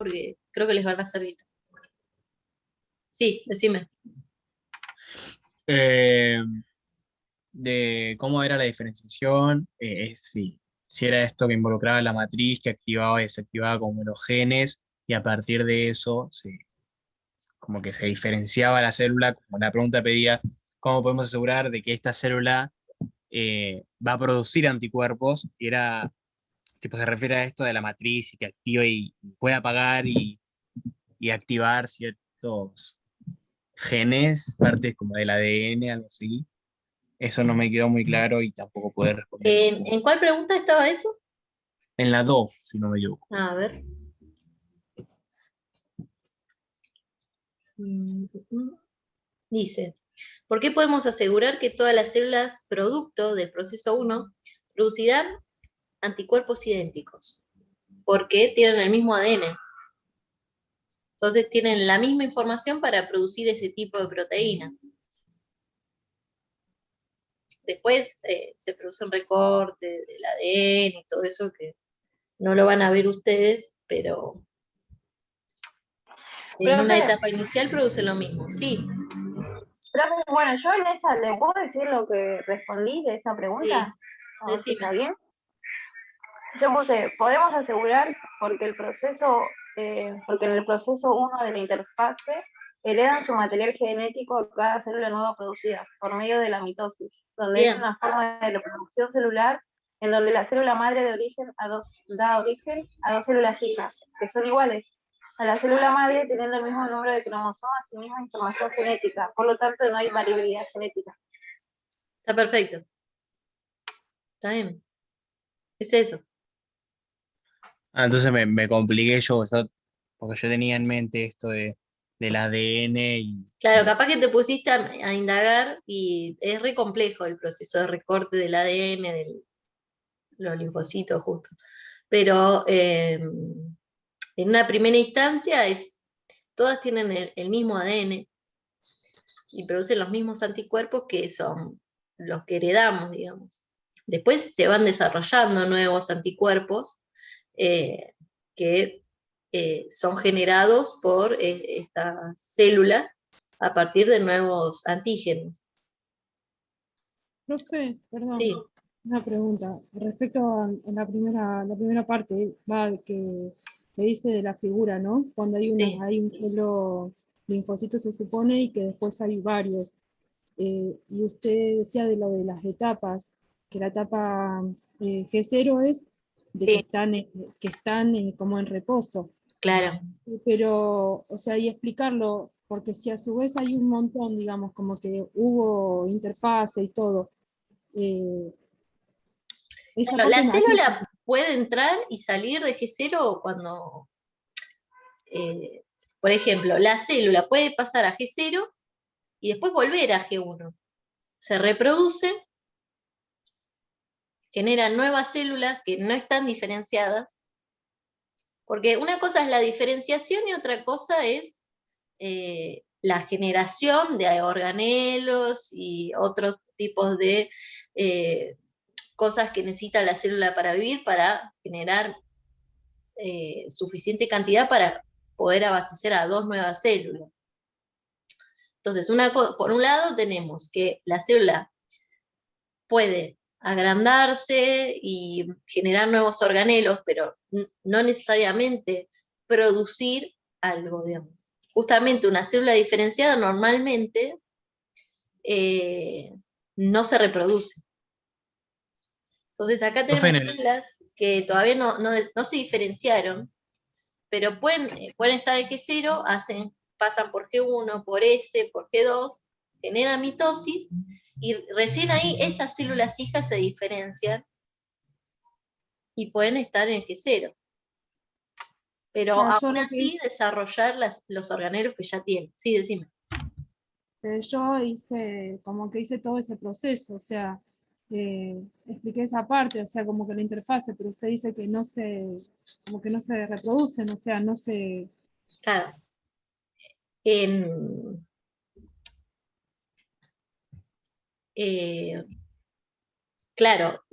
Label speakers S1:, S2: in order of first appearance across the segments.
S1: porque creo que les van a servir. Sí, decime.
S2: Eh, de cómo era la diferenciación, si era esto que involucraba la matriz, que activaba y desactivaba como los genes, y a partir de eso, como que se diferenciaba la célula, como la pregunta pedía, ¿cómo podemos asegurar de que esta célula va a producir anticuerpos? Y era, tipo, se refiere a esto de la matriz y que activa y puede apagar y activar ciertos genes, partes como del ADN, algo así. Eso no me quedó muy claro y tampoco pude responder eso.
S1: ¿En cuál pregunta estaba eso?
S2: En la 2 si no me equivoco.
S1: A ver. Mm, mm, mm. Dice, ¿por qué podemos asegurar que todas las células producto del proceso 1 producirán anticuerpos idénticos? Porque tienen el mismo ADN. Entonces tienen la misma información para producir ese tipo de proteínas. Después se produce un recorte del ADN y todo eso que no lo van a ver ustedes, pero en una
S3: Profe,
S1: etapa inicial produce lo mismo. Sí,
S3: profe, bueno, yo en esa, ¿le puedo decir lo que respondí de esa pregunta?
S1: sí,
S3: A ver si está
S1: decime.
S3: bien. Yo puse, podemos asegurar porque porque en el proceso 1 de la interfase heredan su material genético a cada célula nueva producida por medio de la mitosis, donde es
S1: Bien,
S3: una forma de reproducción celular en donde la célula madre da origen a dos células hijas, que son iguales a la célula madre teniendo el mismo número de cromosomas y misma información genética, por lo tanto no hay variabilidad genética.
S1: está perfecto. Está bien. Es eso.
S2: Ah, entonces me compliqué porque yo tenía en mente esto del ADN y
S1: Claro, capaz que te pusiste a indagar y es re complejo el proceso de recorte del ADN, de los linfocitos justo. Pero en una primera instancia todas tienen el mismo ADN y producen los mismos anticuerpos que son los que heredamos, digamos. Después se van desarrollando nuevos anticuerpos eh, que son generados por estas células a partir de nuevos antígenos.
S4: Profe, perdón,
S1: Sí,
S4: una pregunta. Respecto a la primera parte, que dice de la figura, ¿no? Cuando
S1: sí,
S4: hay un solo linfocito se supone y que después hay varios. Y usted decía de lo de las etapas, que la etapa G0 es de
S1: sí,
S4: que están como en reposo.
S1: claro.
S4: Pero, o sea, y explicarlo, porque si a su vez hay un montón, digamos, como que hubo interfase y todo, eh, esa
S1: Claro,
S4: parte
S1: la
S4: a mí
S1: célula puede entrar y salir de G0 cuando, eh, por ejemplo, la célula puede pasar a G0 y después volver a G1. Se reproduce, genera nuevas células que no están diferenciadas, porque una cosa es la diferenciación y otra cosa es la generación de organelos y otros tipos de cosas que necesita la célula para vivir, para generar suficiente cantidad para poder abastecer a dos nuevas células. Entonces, por un lado tenemos que la célula puede agrandarse y generar nuevos organelos, pero no necesariamente producir algo, digamos. Justamente una célula diferenciada normalmente no se reproduce. Entonces acá
S2: profe,
S1: tenemos células que todavía no se diferenciaron, pero pueden estar en G0, pasan por G1, por S, por G2, generan mitosis, y recién ahí esas células hijas se diferencian y pueden estar en G0. Pero
S4: claro,
S1: aún así desarrollar los organelos que ya tienen. Sí, decime.
S4: yo hice, como que hice todo ese proceso, o sea, expliqué esa parte, o sea, como que la interfase, pero usted dice que como que no se reproducen, o sea, no se...
S1: Claro. En, eh, claro,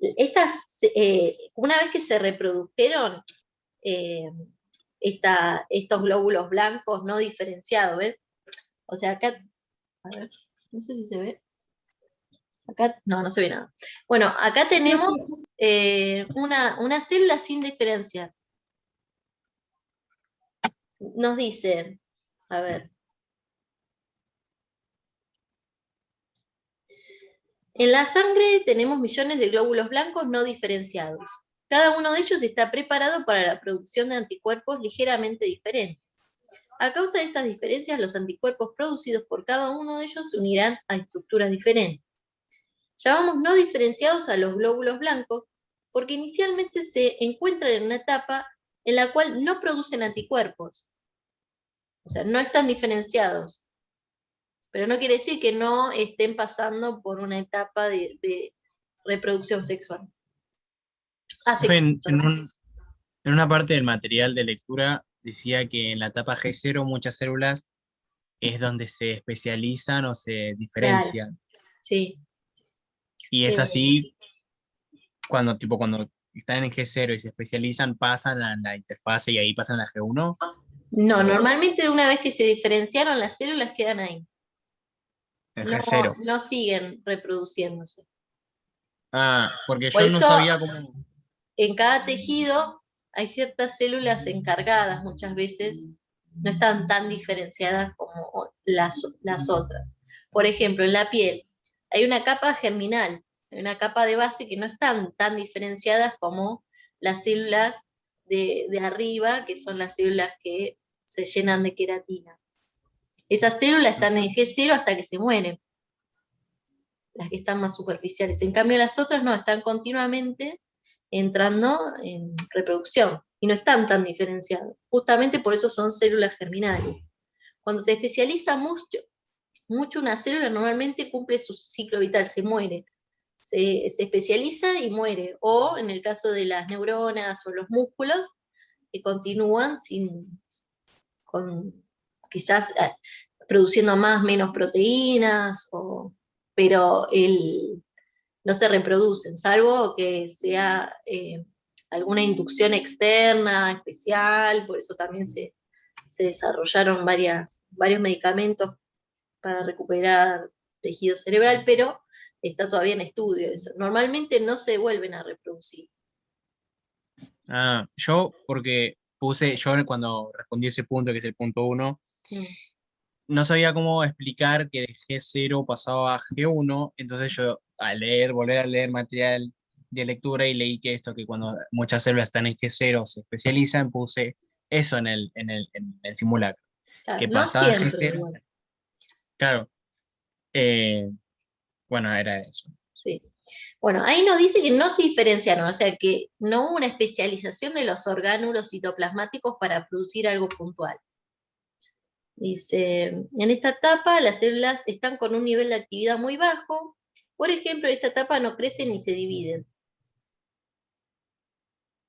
S1: una vez que se reprodujeron, eh, estos glóbulos blancos no diferenciados, ¿ves? O sea, acá, a ver, no sé si se ve. Acá, no se ve nada. Bueno, acá tenemos una célula sin diferenciar. Nos dice, a ver. En la sangre tenemos millones de glóbulos blancos no diferenciados. Cada uno de ellos está preparado para la producción de anticuerpos ligeramente diferentes. A causa de estas diferencias, los anticuerpos producidos por cada uno de ellos se unirán a estructuras diferentes. Llamamos no diferenciados a los glóbulos blancos porque inicialmente se encuentran en una etapa en la cual no producen anticuerpos. O sea, no están diferenciados. Pero no quiere decir que no estén pasando por una etapa de reproducción sexual.
S2: En una parte del material de lectura decía que en la etapa G0 muchas células es donde se especializan o se diferencian.
S1: Claro, sí.
S2: Y es así cuando están en G0 y se especializan, pasan a la interfase y ahí pasan a la G1.
S1: No, normalmente una vez que se diferenciaron las células quedan ahí.
S2: En G0.
S1: No siguen reproduciéndose.
S2: Ah, porque
S1: Por
S2: yo no
S1: eso,
S2: sabía cómo.
S1: en cada tejido hay ciertas células encargadas, muchas veces no están tan diferenciadas como las otras. Por ejemplo, en la piel hay una capa germinal, hay una capa de base que no están tan diferenciadas como las células de arriba, que son las células que se llenan de queratina. Esas células están en G0 hasta que se mueren, las que están más superficiales. En cambio, las otras no, están continuamente entrando en reproducción y no están tan diferenciadas. Justamente por eso son células germinales. Cuando se especializa mucho una célula, normalmente cumple su ciclo vital, se muere. Se especializa y muere. O en el caso de las neuronas o los músculos, que continúan quizás produciendo menos proteínas, pero no se reproducen, salvo que sea alguna inducción externa, especial, por eso también se desarrollaron varios medicamentos para recuperar tejido cerebral, pero está todavía en estudio eso. Normalmente no se vuelven a reproducir.
S2: Yo cuando respondí ese punto, que es el punto 1, no sabía cómo explicar que de G0 pasaba a G1, entonces yo volver a leer material de lectura y leí que cuando muchas células están en G0 se especializan, puse eso en el simulacro.
S1: Claro,
S2: Que
S1: no
S2: pasaba
S1: siempre,
S2: G0.
S1: igual.
S2: Claro. Bueno, era eso.
S1: Sí. Bueno, ahí nos dice que no se diferenciaron, o sea que no hubo una especialización de los orgánulos citoplasmáticos para producir algo puntual. Dice, en esta etapa las células están con un nivel de actividad muy bajo, por ejemplo, en esta etapa no crecen ni se dividen.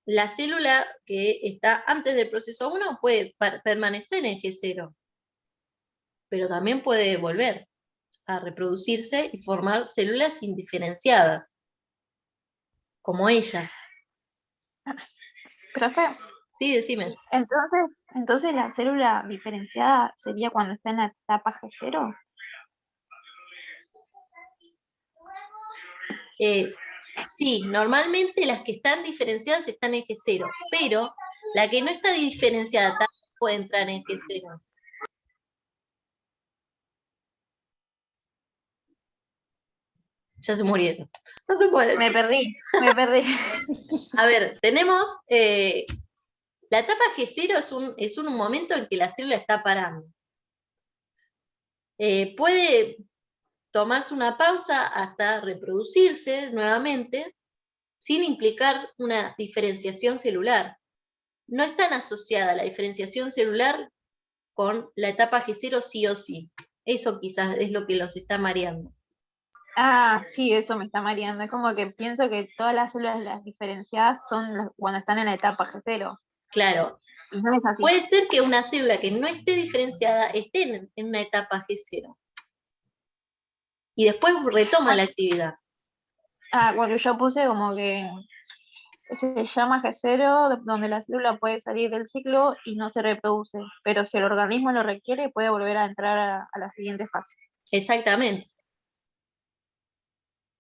S1: La célula que está antes del proceso 1 puede permanecer en G0, pero también puede volver a reproducirse y formar células indiferenciadas, como ella.
S3: Profe,
S1: Sí, decime.
S3: entonces la célula diferenciada sería cuando está en la etapa G0.
S1: Sí, normalmente las que están diferenciadas están en G0, pero la que no está diferenciada también puede entrar en G0. Ya se murieron. No se puede.
S3: Me perdí.
S1: A ver, tenemos la etapa G0 es un momento en que la célula está parando. Puede tomarse una pausa hasta reproducirse nuevamente, sin implicar una diferenciación celular. No es tan asociada la diferenciación celular con la etapa G0 sí o sí. Eso quizás es lo que los está mareando.
S3: Ah, sí, eso me está mareando. Es como que pienso que todas las células las diferenciadas son cuando están en la etapa G0.
S1: Claro.
S3: Y no es así.
S1: Puede ser que una célula que no esté diferenciada esté en una etapa G0. Y después retoma la actividad.
S3: Porque yo puse como que se llama G0, donde la célula puede salir del ciclo y no se reproduce, pero si el organismo lo requiere, puede volver a entrar a la siguiente fase.
S1: Exactamente.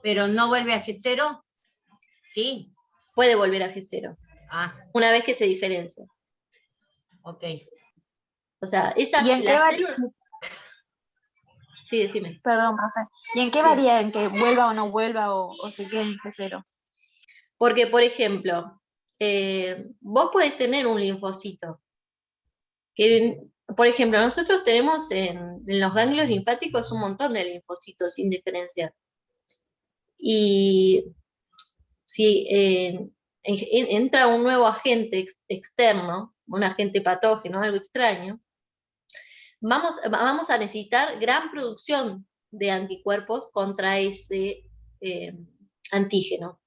S5: Pero no vuelve a G0, sí.
S1: Puede volver a G0,
S5: Ah,
S1: una vez que se diferencia.
S5: ok.
S1: O sea, esas,
S3: ¿Y en qué
S1: las
S3: varía?
S1: células... Sí, decime.
S3: Perdón, profe. ¿Y en qué
S1: Sí.
S3: varía en que vuelva o no vuelva o se quede en G0?
S1: Porque, por ejemplo, vos podés tener un linfocito, que, por ejemplo, nosotros tenemos en los ganglios linfáticos un montón de linfocitos sin diferenciar. Y si entra un nuevo agente externo, un agente patógeno, algo extraño, vamos a necesitar gran producción de anticuerpos contra ese antígeno.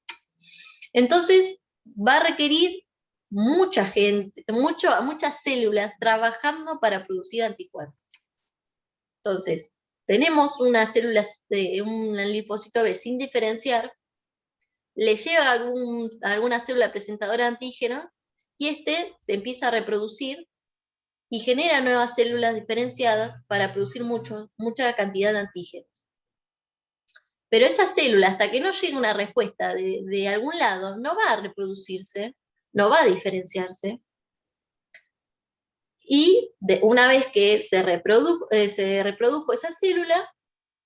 S1: Entonces, va a requerir mucha gente, muchas células trabajando para producir anticuerpos. Entonces, tenemos una célula, un linfocito B sin diferenciar, le llega alguna célula presentadora de antígeno y este se empieza a reproducir y genera nuevas células diferenciadas para producir mucha cantidad de antígenos. Pero esa célula, hasta que no llegue una respuesta de algún lado, no va a reproducirse, no va a diferenciarse. Y una vez que se reprodujo esa célula,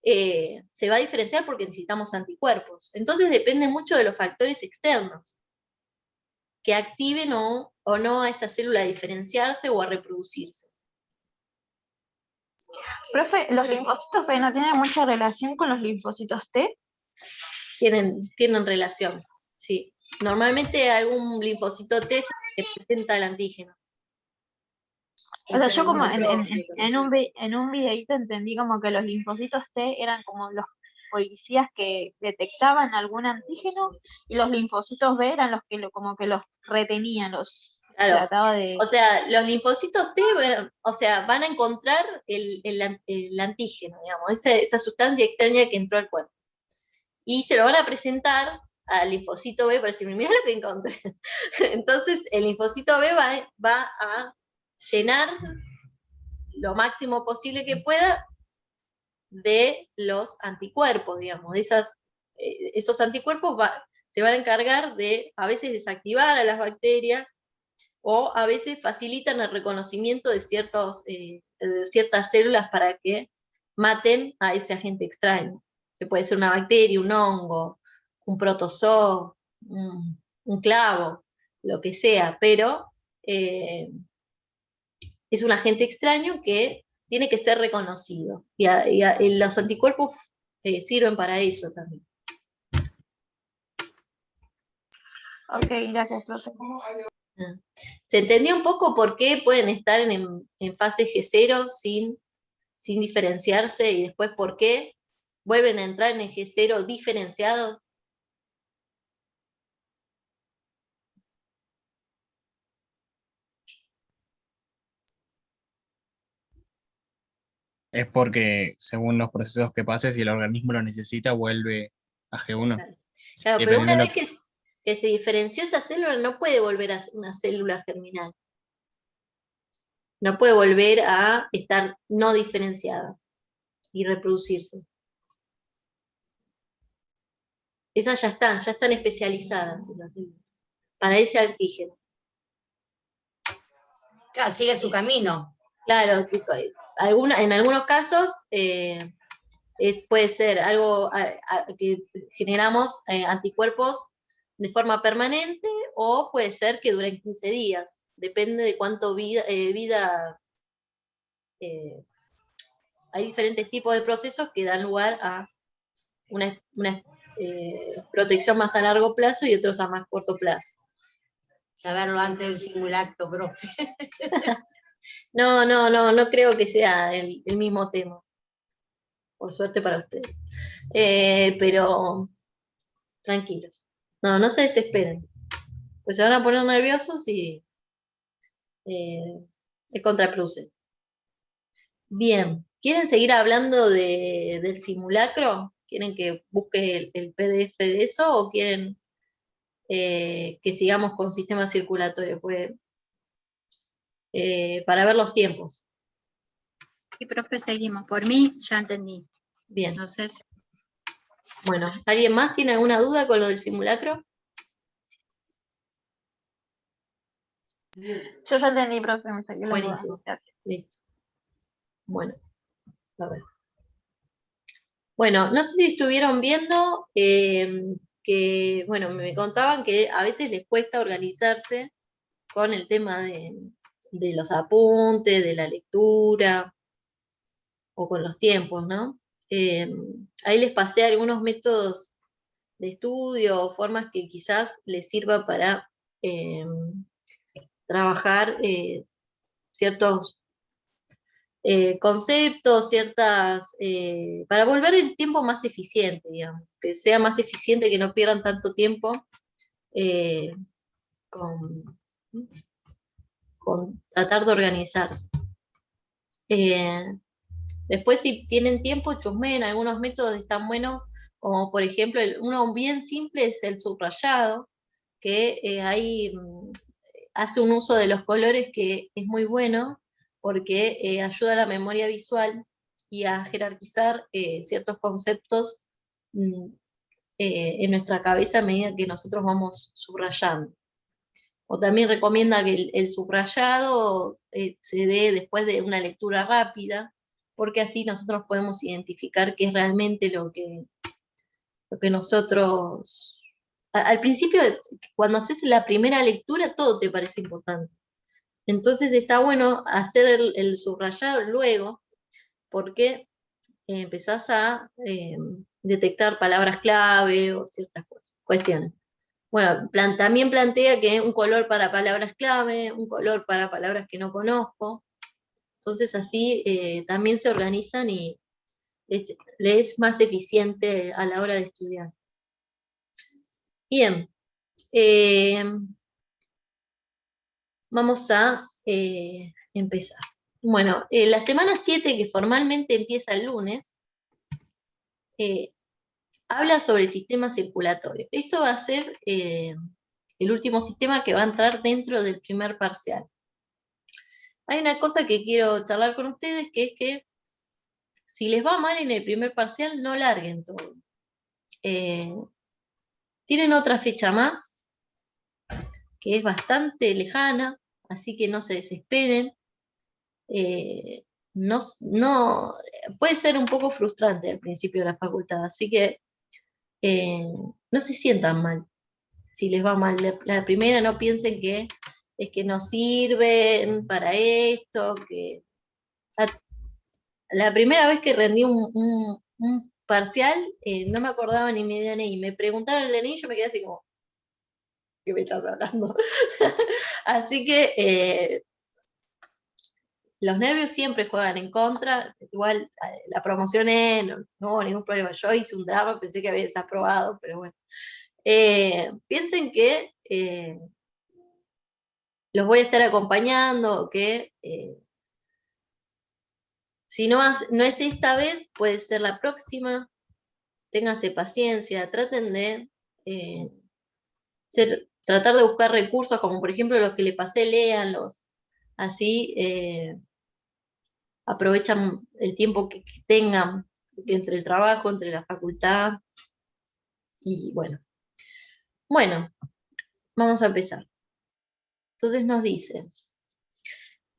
S1: se va a diferenciar porque necesitamos anticuerpos. Entonces depende mucho de los factores externos que activen o no a esa célula a diferenciarse o a reproducirse.
S3: Profe, ¿los linfocitos B no tienen mucha relación con los linfocitos T?
S1: Tienen relación, sí. Normalmente algún linfocito T se presenta al antígeno.
S3: O sea, yo como en un videíto entendí como que los linfocitos T eran como los policías que detectaban algún antígeno y los linfocitos B eran los que como que los retenían, los
S1: Claro.
S3: trataba de...
S1: O sea, los linfocitos T, bueno, o sea, van a encontrar el antígeno, digamos, esa sustancia extraña que entró al cuerpo. Y se lo van a presentar al linfocito B para decirme, mirá lo que encontré. Entonces, el linfocito B va a llenar lo máximo posible que pueda de los anticuerpos, digamos, esos anticuerpos se van a encargar de, a veces, desactivar a las bacterias, o a veces facilitan el reconocimiento de ciertas células para que maten a ese agente extraño. Que puede ser una bacteria, un hongo, un protozoo, un clavo, lo que sea, pero es un agente extraño que tiene que ser reconocido. Y los anticuerpos sirven para eso también.
S3: Ok, gracias, profe.
S1: ¿Se entendió un poco por qué pueden estar en fase G0 sin diferenciarse y después por qué vuelven a entrar en G0 diferenciados?
S2: Es porque según los procesos que pase, si el organismo lo necesita, vuelve a G1.
S1: Claro, pero
S2: Dependiendo
S1: una
S2: de
S1: vez que se diferenció esa célula, no puede volver a ser una célula germinal. No puede volver a estar no diferenciada y reproducirse. Esas ya están especializadas esas células, para ese antígeno.
S5: Claro, sigue su camino.
S1: Claro, en algunos casos puede ser algo que generamos anticuerpos de forma permanente, o puede ser que duren 15 días. Depende de cuánto vida hay diferentes tipos de procesos que dan lugar a una protección más a largo plazo y otros a más corto plazo.
S5: Saberlo antes del simulacro, profe.
S1: No creo que sea el mismo tema. Por suerte para ustedes. Pero tranquilos. No se desesperen. Pues se van a poner nerviosos y es contraproducente. Bien, ¿quieren seguir hablando del simulacro? ¿Quieren que busque el PDF de eso o quieren que sigamos con sistema circulatorio, pues, para ver los tiempos.
S6: Sí, profe, seguimos. Por mí ya entendí.
S1: Bien.
S6: No sé si...
S1: Bueno, ¿alguien más tiene alguna duda con lo del simulacro?
S3: Yo ya entendí, profe, me saqué la duda.
S1: Buenísimo.
S3: Gracias.
S1: Listo. Bueno, a ver. Bueno, no sé si estuvieron viendo que, bueno, me contaban que a veces les cuesta organizarse con el tema de los apuntes, de la lectura, o con los tiempos, ¿no? Ahí les pasé algunos métodos de estudio o formas que quizás les sirva para trabajar ciertos conceptos, para volver el tiempo más eficiente, digamos, que sea más eficiente, que no pierdan tanto tiempo eh, con, con tratar de organizarse. Después, si tienen tiempo, chusmeen, algunos métodos están buenos, como por ejemplo, uno bien simple es el subrayado, que ahí hace un uso de los colores que es muy bueno, porque ayuda a la memoria visual y a jerarquizar ciertos conceptos mm, en nuestra cabeza a medida que nosotros vamos subrayando. O también recomienda que el subrayado se dé después de una lectura rápida, porque así nosotros podemos identificar qué es realmente lo que nosotros... Al principio, cuando haces la primera lectura, todo te parece importante. Entonces está bueno hacer el subrayado luego, porque empezás a detectar palabras clave o ciertas cuestiones. Bueno, también plantea que un color para palabras clave, un color para palabras que no conozco. Entonces así también se organizan y le es más eficiente a la hora de estudiar. Bien, vamos a empezar. Bueno, la semana 7, que formalmente empieza el lunes, habla sobre el sistema circulatorio. Esto va a ser el último sistema que va a entrar dentro del primer parcial. Hay una cosa que quiero charlar con ustedes, que es que si les va mal en el primer parcial, no larguen todo. Tienen otra fecha más, que es bastante lejana, así que no se desesperen. Puede ser un poco frustrante al principio de la facultad, así que no se sientan mal. Si les va mal la primera, no piensen que es que no sirven para esto, que la primera vez que rendí un parcial, no me acordaba ni mi DNI. Me preguntaron el DNI y yo me quedé así como, ¿qué me estás hablando? Así que los nervios siempre juegan en contra. Igual la promocioné, no hubo ningún problema. Yo hice un drama, pensé que había desaprobado, pero bueno. Piensen que los voy a estar acompañando, que si no es esta vez, puede ser la próxima. Ténganse paciencia, traten de tratar de buscar recursos, como por ejemplo los que le pasé, léanlos. Así aprovechan el tiempo que tengan entre el trabajo, entre la facultad. Y bueno. Bueno, vamos a empezar. Entonces nos dice...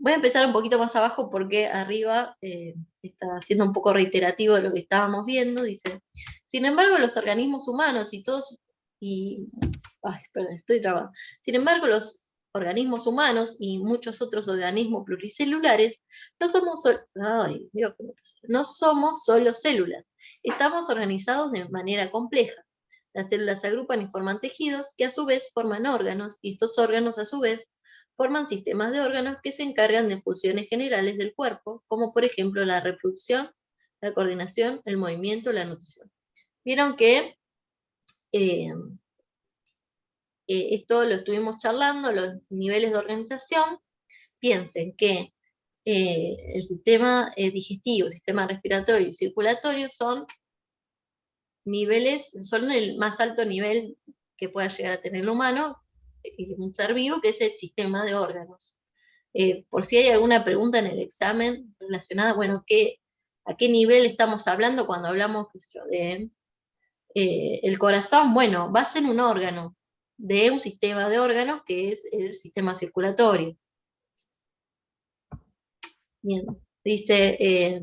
S1: Voy a empezar un poquito más abajo porque arriba está siendo un poco reiterativo de lo que estábamos viendo. Dice, sin embargo, los organismos humanos estoy trabando. Sin embargo, los organismos humanos y muchos otros organismos pluricelulares no somos solo células. Estamos organizados de manera compleja. Las células se agrupan y forman tejidos que a su vez forman órganos, y estos órganos a su vez forman sistemas de órganos que se encargan de funciones generales del cuerpo, como por ejemplo la reproducción, la coordinación, el movimiento, la nutrición. Vieron que esto lo estuvimos charlando, los niveles de organización. Piensen que el sistema digestivo, el sistema respiratorio y circulatorio son el más alto nivel que pueda llegar a tener el humano, un ser vivo, que es el sistema de órganos. Por si hay alguna pregunta en el examen relacionada, bueno, ¿a qué nivel estamos hablando cuando hablamos de el corazón? Bueno, va a ser un órgano de un sistema de órganos que es el sistema circulatorio. Bien, dice,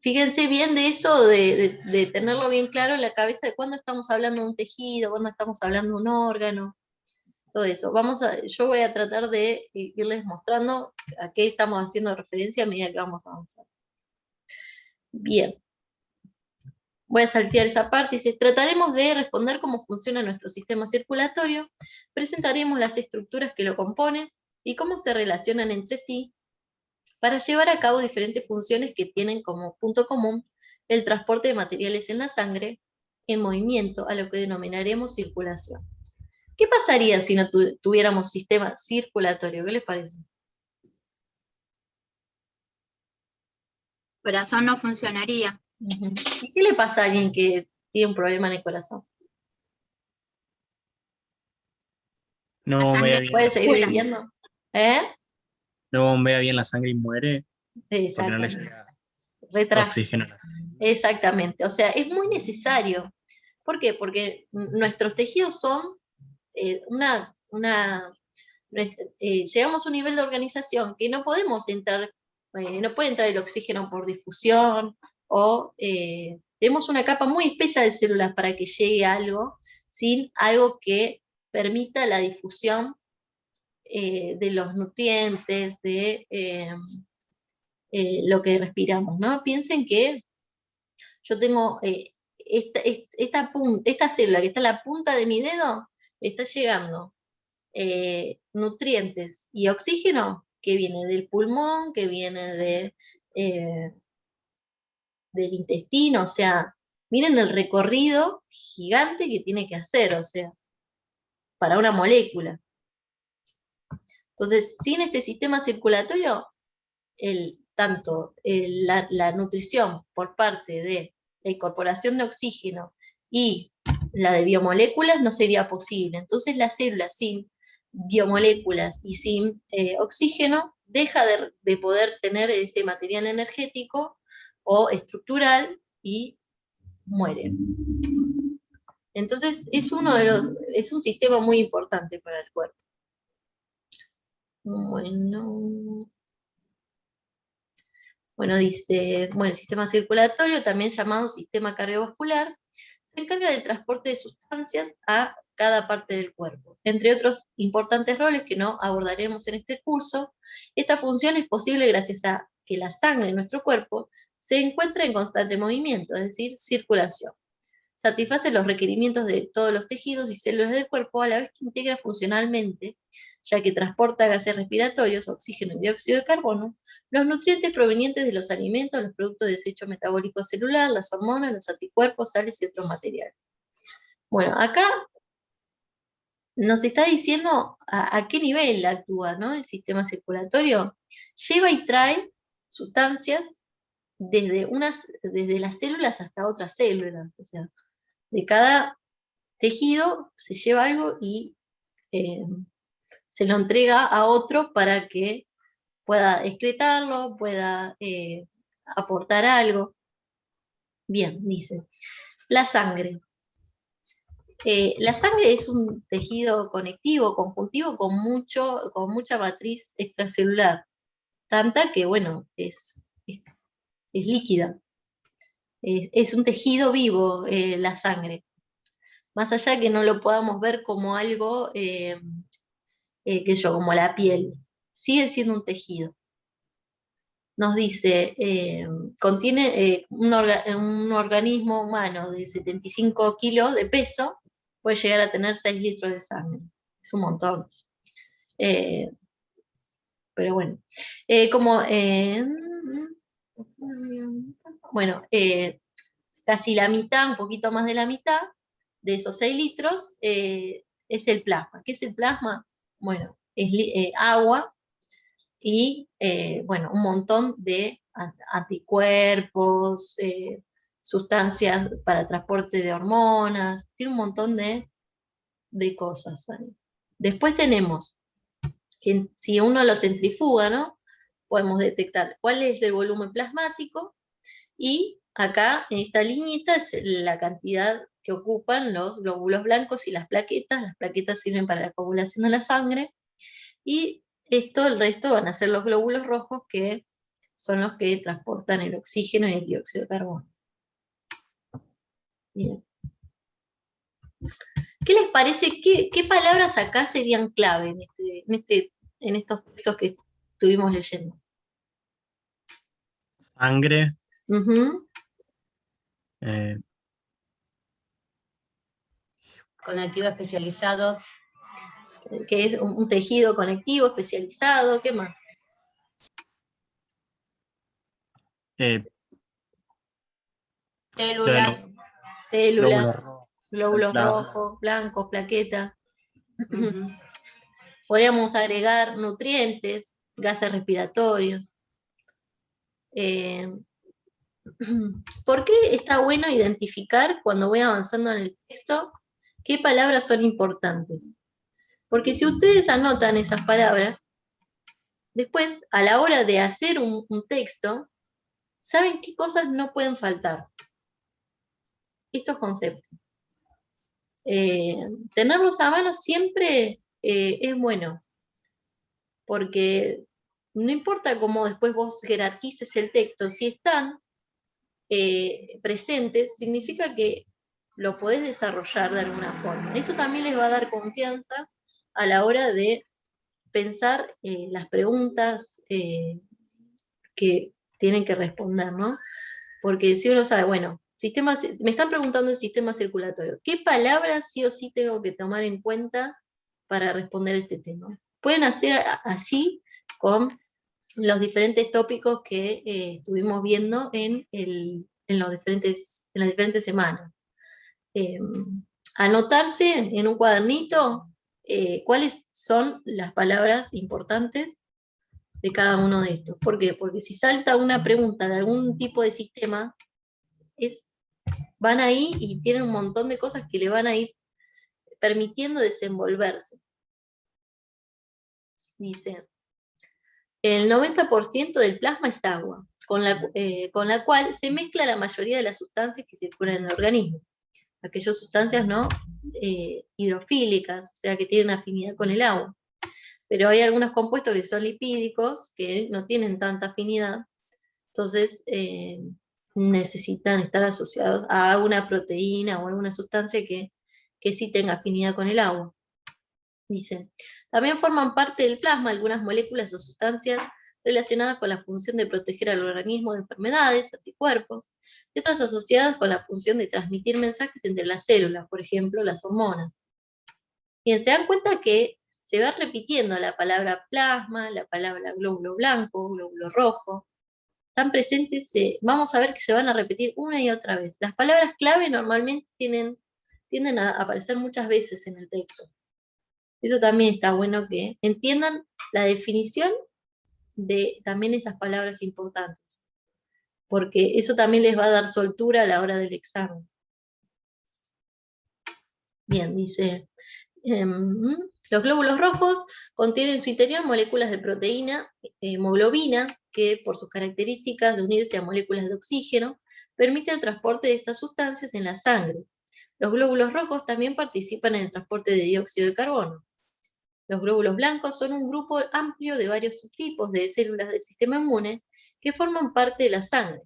S1: fíjense bien de eso, de tenerlo bien claro en la cabeza de cuándo estamos hablando de un tejido, cuándo estamos hablando de un órgano, todo eso. Yo voy a tratar de irles mostrando a qué estamos haciendo referencia a medida que vamos avanzando. Bien. Voy a saltear esa parte, dice, trataremos de responder cómo funciona nuestro sistema circulatorio, presentaremos las estructuras que lo componen y cómo se relacionan entre sí, para llevar a cabo diferentes funciones que tienen como punto común el transporte de materiales en la sangre, en movimiento, a lo que denominaremos circulación. ¿Qué pasaría si no tuviéramos sistema circulatorio? ¿Qué les parece?
S6: El corazón no funcionaría.
S1: ¿Y qué le pasa a alguien que tiene un problema en el corazón?
S2: No bombea bien,
S1: ¿Puede seguir viviendo?
S2: no bombea bien la sangre y muere porque no le
S1: Exactamente.
S2: llega oxígeno a la sangre.
S1: Exactamente. O sea, es muy necesario. ¿Por qué? Porque nuestros tejidos son llegamos a un nivel de organización que no podemos entrar, no puede entrar el oxígeno por difusión, o tenemos una capa muy espesa de células para que llegue algo, sin algo que permita la difusión de los nutrientes, de lo que respiramos, ¿no? Piensen que yo tengo esta célula que está en la punta de mi dedo, está llegando nutrientes y oxígeno que viene del pulmón, que viene del intestino, o sea, miren el recorrido gigante que tiene que hacer, o sea, para una molécula. Entonces, sin este sistema circulatorio, tanto la nutrición por parte de la incorporación de oxígeno y la de biomoléculas no sería posible. Entonces la célula sin biomoléculas y sin oxígeno deja de poder tener ese material energético o estructural y muere. Entonces es un sistema muy importante para el cuerpo. Bueno, dice, el sistema circulatorio, también llamado sistema cardiovascular, se encarga del transporte de sustancias a cada parte del cuerpo. Entre otros importantes roles que no abordaremos en este curso, esta función es posible gracias a que la sangre en nuestro cuerpo se encuentra en constante movimiento, es decir, circulación. Satisface los requerimientos de todos los tejidos y células del cuerpo a la vez que integra funcionalmente, ya que transporta gases respiratorios, oxígeno y dióxido de carbono, los nutrientes provenientes de los alimentos, los productos de desecho metabólico celular, las hormonas, los anticuerpos, sales y otros materiales. Bueno, acá nos está diciendo a qué nivel actúa, ¿no? El sistema circulatorio. Lleva y trae sustancias desde las células hasta otras células, o sea, de cada tejido se lleva algo y se lo entrega a otro para que pueda excretarlo, pueda aportar algo. Bien, dice. La sangre. La sangre es un tejido conectivo, conjuntivo, con mucha matriz extracelular. Tanta que, bueno, es líquida. Es un tejido vivo, la sangre. Más allá que no lo podamos ver como algo, como la piel, sigue siendo un tejido. Nos dice, contiene un organismo humano de 75 kilos de peso, puede llegar a tener 6 litros de sangre. Es un montón. Pero bueno. Casi la mitad, un poquito más de la mitad, de esos 6 litros, es el plasma. ¿Qué es el plasma? Bueno, es agua y, un montón de anticuerpos, sustancias para transporte de hormonas, tiene un montón de cosas ahí. Después tenemos que si uno lo centrifuga, ¿no? Podemos detectar cuál es el volumen plasmático, y acá en esta liñita es la cantidad que ocupan los glóbulos blancos y las plaquetas sirven para la coagulación de la sangre, y el resto van a ser los glóbulos rojos, que son los que transportan el oxígeno y el dióxido de carbono. Bien. ¿Qué les parece? ¿Qué palabras acá serían clave en estos textos que estuvimos leyendo?
S2: Sangre.
S1: Ujú.
S5: Conectivo especializado.
S1: Que es un tejido conectivo especializado, ¿qué más?
S5: Células.
S1: Células,
S2: Glóbulos
S1: glóbulos rojos, blancos, plaquetas. Podríamos agregar nutrientes, gases respiratorios. ¿Por qué está bueno identificar, cuando voy avanzando en el texto, qué palabras son importantes? Porque si ustedes anotan esas palabras, después, a la hora de hacer un texto, saben qué cosas no pueden faltar. Estos conceptos. Tenerlos a mano siempre es bueno, porque no importa cómo después vos jerarquices el texto, si están presentes, significa que lo podés desarrollar de alguna forma. Eso también les va a dar confianza a la hora de pensar las preguntas que tienen que responder, ¿no? Porque si uno sabe, bueno, me están preguntando el sistema circulatorio, ¿qué palabras sí o sí tengo que tomar en cuenta para responder este tema? Pueden hacer así con los diferentes tópicos que estuvimos viendo en las diferentes semanas. Anotarse en un cuadernito cuáles son las palabras importantes de cada uno de estos. ¿Por qué? Porque si salta una pregunta de algún tipo de sistema, van ahí y tienen un montón de cosas que le van a ir permitiendo desenvolverse. Dice, el 90% del plasma es agua, con la cual se mezcla la mayoría de las sustancias que circulan en el organismo. Aquellas sustancias no hidrofílicas, o sea, que tienen afinidad con el agua. Pero hay algunos compuestos que son lipídicos, que no tienen tanta afinidad, entonces necesitan estar asociados a alguna proteína o alguna sustancia que sí tenga afinidad con el agua. Dice, también forman parte del plasma algunas moléculas o sustancias relacionadas con la función de proteger al organismo de enfermedades, anticuerpos, y otras asociadas con la función de transmitir mensajes entre las células, por ejemplo, las hormonas. Bien, se dan cuenta que se va repitiendo la palabra plasma, la palabra glóbulo blanco, glóbulo rojo. Están presentes, vamos a ver que se van a repetir una y otra vez. Las palabras clave normalmente tienden a aparecer muchas veces en el texto. Eso también está bueno que entiendan la definición de también esas palabras importantes, porque eso también les va a dar soltura a la hora del examen. Bien, dice, los glóbulos rojos contienen en su interior moléculas de proteína, hemoglobina, que por sus características de unirse a moléculas de oxígeno, permite el transporte de estas sustancias en la sangre. Los glóbulos rojos también participan en el transporte de dióxido de carbono. Los glóbulos blancos son un grupo amplio de varios subtipos de células del sistema inmune que forman parte de la sangre.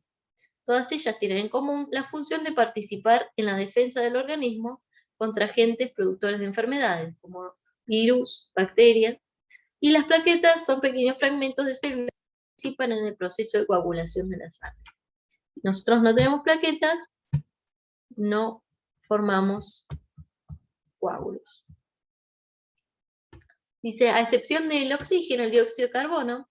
S1: Todas ellas tienen en común la función de participar en la defensa del organismo contra agentes productores de enfermedades, como virus, bacterias, y las plaquetas son pequeños fragmentos de células que participan en el proceso de coagulación de la sangre. Si nosotros no tenemos plaquetas, no formamos coágulos. Dice, a excepción del oxígeno, el dióxido de carbono,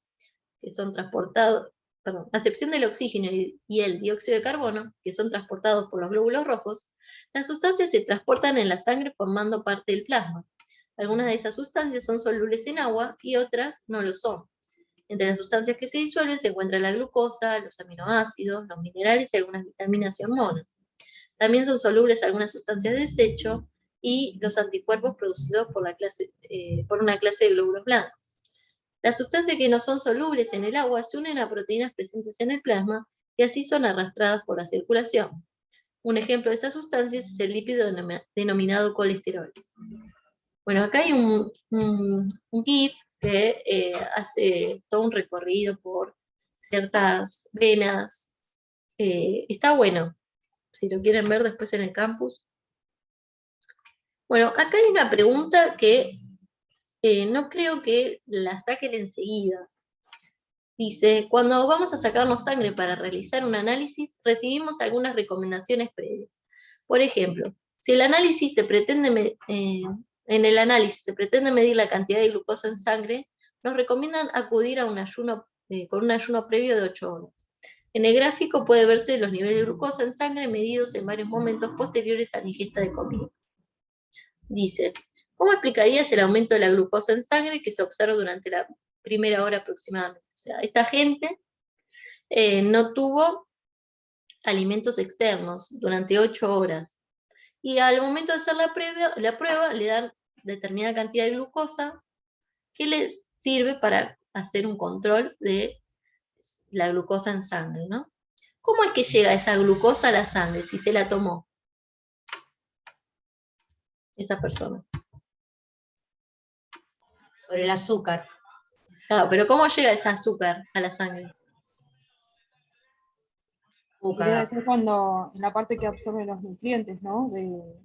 S1: que son transportados, a excepción del oxígeno y el dióxido de carbono, que son transportados por los glóbulos rojos, las sustancias se transportan en la sangre formando parte del plasma. Algunas de esas sustancias son solubles en agua y otras no lo son. Entre las sustancias que se disuelven se encuentra la glucosa, los aminoácidos, los minerales y algunas vitaminas y hormonas. También son solubles algunas sustancias de desecho y los anticuerpos producidos por una clase de glóbulos blancos. Las sustancias que no son solubles en el agua se unen a proteínas presentes en el plasma y así son arrastradas por la circulación. Un ejemplo de esas sustancias es el lípido denominado colesterol. Bueno, acá hay un GIF que hace todo un recorrido por ciertas venas. Está bueno, si lo quieren ver después en el campus. Bueno, acá hay una pregunta que no creo que la saquen enseguida. Dice, cuando vamos a sacarnos sangre para realizar un análisis, recibimos algunas recomendaciones previas. Por ejemplo, si el análisis en el análisis se pretende medir la cantidad de glucosa en sangre, nos recomiendan acudir a con un ayuno previo de 8 horas. En el gráfico puede verse los niveles de glucosa en sangre medidos en varios momentos posteriores a la ingesta de comida. Dice, ¿cómo explicarías el aumento de la glucosa en sangre que se observa durante la primera hora aproximadamente? O sea, esta gente no tuvo alimentos externos durante 8 horas. Y al momento de hacer la prueba le dan determinada cantidad de glucosa que les sirve para hacer un control de la glucosa en sangre, ¿no? ¿Cómo es que llega esa glucosa a la sangre si se la tomó esa persona?
S5: Por el azúcar.
S1: Claro, pero ¿cómo llega ese azúcar a la sangre?
S4: Y debe ser cuando, en la parte que absorbe los nutrientes, ¿no? De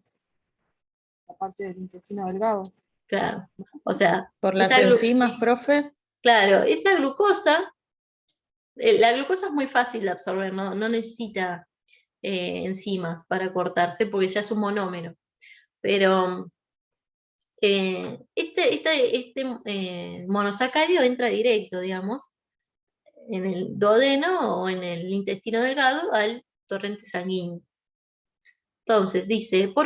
S4: la parte del intestino delgado.
S1: Claro, o sea...
S7: ¿Por las
S1: esa
S7: enzimas, profe?
S1: Claro, esa glucosa, la glucosa es muy fácil de absorber, no necesita enzimas para cortarse porque ya es un monómero. Pero este monosacárido entra directo, digamos, en el duodeno o en el intestino delgado al torrente sanguíneo. Entonces dice, ¿por